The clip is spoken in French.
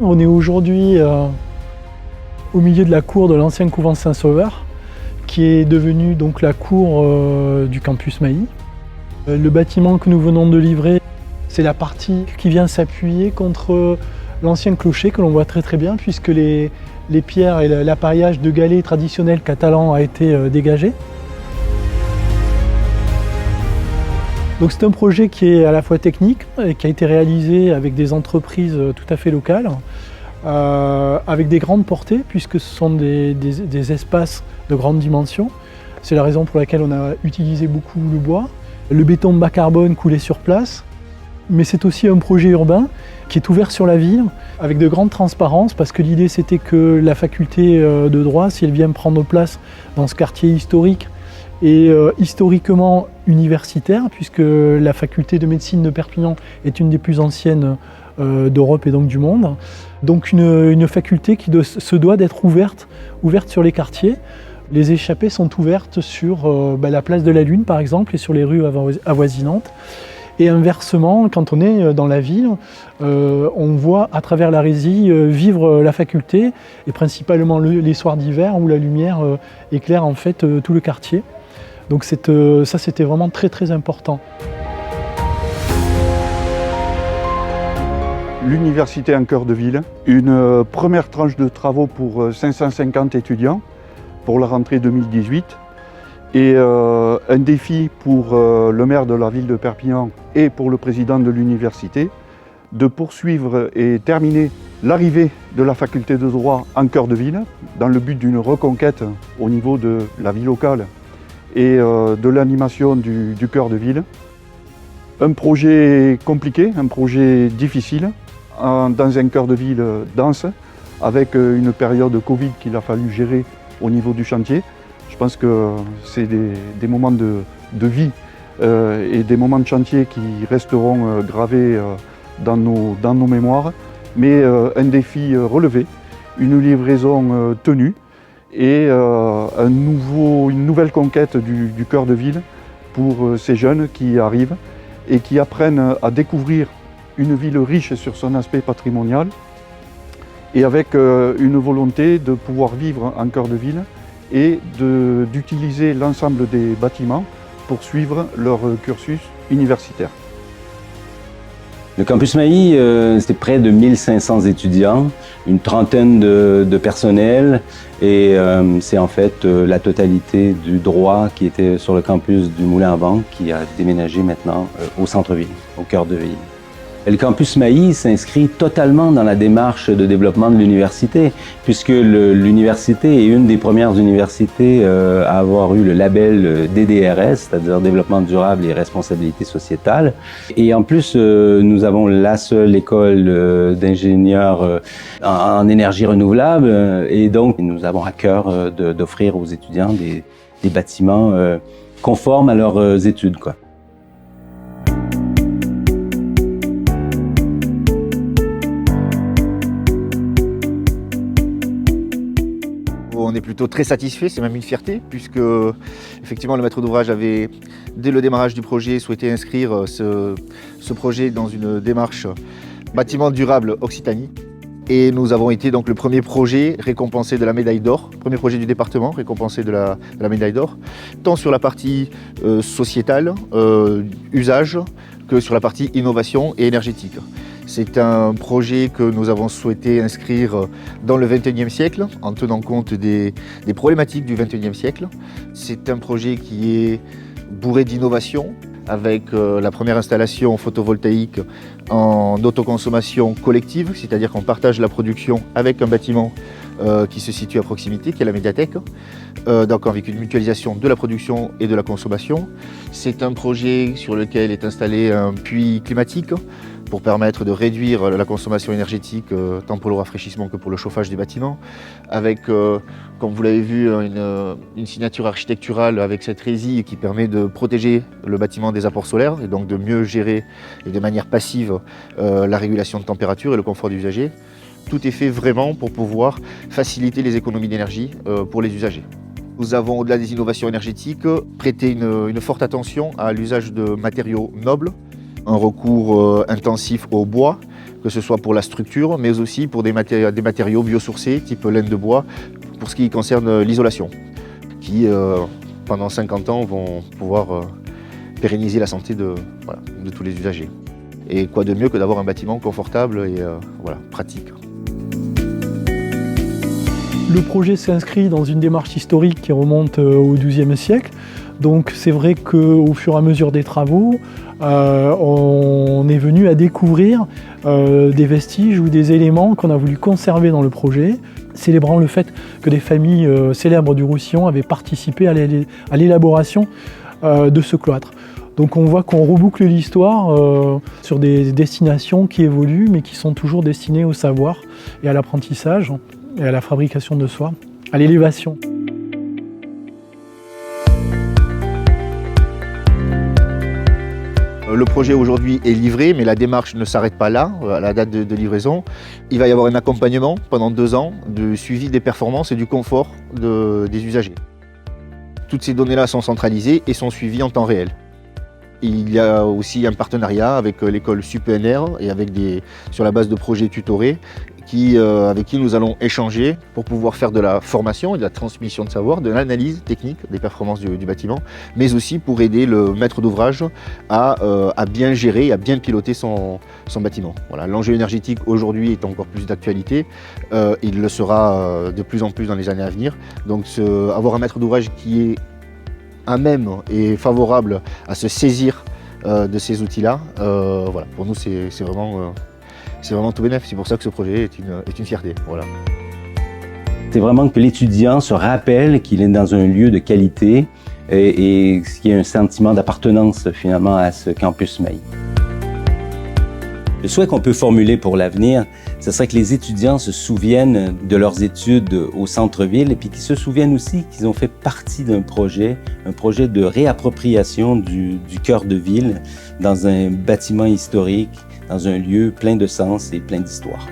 on est aujourd'hui au milieu de la cour de l'ancien couvent Saint-Sauveur, qui est devenu donc la cour du campus Mailly. Le bâtiment que nous venons de livrer, c'est la partie qui vient s'appuyer contre l'ancien clocher que l'on voit très bien, puisque les pierres et l'appareillage de galets traditionnels catalans a été dégagé. Donc c'est un projet qui est à la fois technique et qui a été réalisé avec des entreprises tout à fait locales, avec des grandes portées, puisque ce sont des espaces de grande dimension. C'est la raison pour laquelle on a utilisé beaucoup le bois. Le béton bas carbone coulé sur place, mais c'est aussi un projet urbain qui est ouvert sur la ville, avec de grandes transparences, parce que l'idée c'était que la faculté de droit, si elle vient prendre place dans ce quartier historique, et historiquement universitaire, puisque la faculté de médecine de Perpignan est une des plus anciennes d'Europe et donc du monde. Donc une faculté qui se doit d'être ouverte sur les quartiers. Les échappées sont ouvertes sur la place de la Lune par exemple et sur les rues avoisinantes. Et inversement, quand on est dans la ville, on voit à travers la résie vivre la faculté, et principalement les soirs d'hiver où la lumière éclaire en fait tout le quartier. Donc ça c'était vraiment très important. L'université en cœur de ville, une première tranche de travaux pour 550 étudiants pour la rentrée 2018 et un défi pour le maire de la ville de Perpignan et pour le président de l'université de poursuivre et terminer l'arrivée de la faculté de droit en cœur de ville dans le but d'une reconquête au niveau de la vie locale et de l'animation du cœur de ville. Un projet compliqué, un projet difficile, dans un cœur de ville dense, avec une période de Covid qu'il a fallu gérer au niveau du chantier. Je pense que c'est des moments de vie et des moments de chantier qui resteront gravés dans nos mémoires, mais un défi relevé, une livraison tenue, et une nouvelle conquête du cœur de ville pour ces jeunes qui arrivent et qui apprennent à découvrir une ville riche sur son aspect patrimonial et avec une volonté de pouvoir vivre en cœur de ville et d'utiliser l'ensemble des bâtiments pour suivre leur cursus universitaire. Le campus Mailly, c'est près de 1500 étudiants, une trentaine de personnels et c'est en fait la totalité du droit qui était sur le campus du Moulin à Vent qui a déménagé maintenant au centre-ville, au cœur de ville. Le campus Mailly s'inscrit totalement dans la démarche de développement de l'université, puisque l'université est une des premières universités à avoir eu le label DDRS, c'est-à-dire Développement durable et responsabilité sociétale. Et en plus, nous avons la seule école d'ingénieurs en énergie renouvelable, et donc nous avons à cœur d'offrir aux étudiants des bâtiments conformes à leurs études, quoi. On est plutôt très satisfait, c'est même une fierté, puisque effectivement le maître d'ouvrage avait, dès le démarrage du projet, souhaité inscrire ce projet dans une démarche bâtiment durable Occitanie. Et nous avons été donc le premier projet récompensé de la médaille d'or, premier projet du département récompensé de la médaille d'or, tant sur la partie sociétale, usage, que sur la partie innovation et énergétique. C'est un projet que nous avons souhaité inscrire dans le XXIe siècle, en tenant compte des problématiques du XXIe siècle. C'est un projet qui est bourré d'innovation, avec la première installation photovoltaïque en autoconsommation collective, c'est-à-dire qu'on partage la production avec un bâtiment qui se situe à proximité, qui est la médiathèque, donc avec une mutualisation de la production et de la consommation. C'est un projet sur lequel est installé un puits climatique pour permettre de réduire la consommation énergétique tant pour le rafraîchissement que pour le chauffage des bâtiments, avec, comme vous l'avez vu, une signature architecturale avec cette résille qui permet de protéger le bâtiment des apports solaires et donc de mieux gérer et de manière passive la régulation de température et le confort des usagers. Tout est fait vraiment pour pouvoir faciliter les économies d'énergie pour les usagers. Nous avons, au-delà des innovations énergétiques, prêté une forte attention à l'usage de matériaux nobles, un recours intensif au bois, que ce soit pour la structure, mais aussi pour des matériaux biosourcés, type laine de bois, pour ce qui concerne l'isolation, qui pendant 50 ans vont pouvoir pérenniser la santé de tous les usagers. Et quoi de mieux que d'avoir un bâtiment confortable et pratique. Le projet s'inscrit dans une démarche historique qui remonte au XIIe siècle. Donc c'est vrai qu'au fur et à mesure des travaux, on est venu à découvrir des vestiges ou des éléments qu'on a voulu conserver dans le projet, célébrant le fait que des familles célèbres du Roussillon avaient participé à l'élaboration de ce cloître. Donc on voit qu'on reboucle l'histoire sur des destinations qui évoluent mais qui sont toujours destinées au savoir et à l'apprentissage et à la fabrication de soie, à l'élévation. Le projet aujourd'hui est livré, mais la démarche ne s'arrête pas là, à la date de livraison. Il va y avoir un accompagnement pendant 2 ans de suivi des performances et du confort des usagers. Toutes ces données-là sont centralisées et sont suivies en temps réel. Il y a aussi un partenariat avec l'école SUPNR et sur la base de projets tutorés avec qui nous allons échanger pour pouvoir faire de la formation et de la transmission de savoir, de l'analyse technique des performances du bâtiment, mais aussi pour aider le maître d'ouvrage à bien gérer et à bien piloter son bâtiment. Voilà, l'enjeu énergétique aujourd'hui est encore plus d'actualité, il le sera de plus en plus dans les années à venir. Donc avoir un maître d'ouvrage qui est à même et favorable à se saisir de ces outils-là, pour nous c'est vraiment tout bénef. C'est pour ça que ce projet est une fierté. Voilà. C'est vraiment que l'étudiant se rappelle qu'il est dans un lieu de qualité et qu'il y a un sentiment d'appartenance finalement à ce campus Mailly. Le souhait qu'on peut formuler pour l'avenir, ce serait que les étudiants se souviennent de leurs études au centre-ville et puis qu'ils se souviennent aussi qu'ils ont fait partie d'un projet de réappropriation du cœur de ville dans un bâtiment historique, dans un lieu plein de sens et plein d'histoire.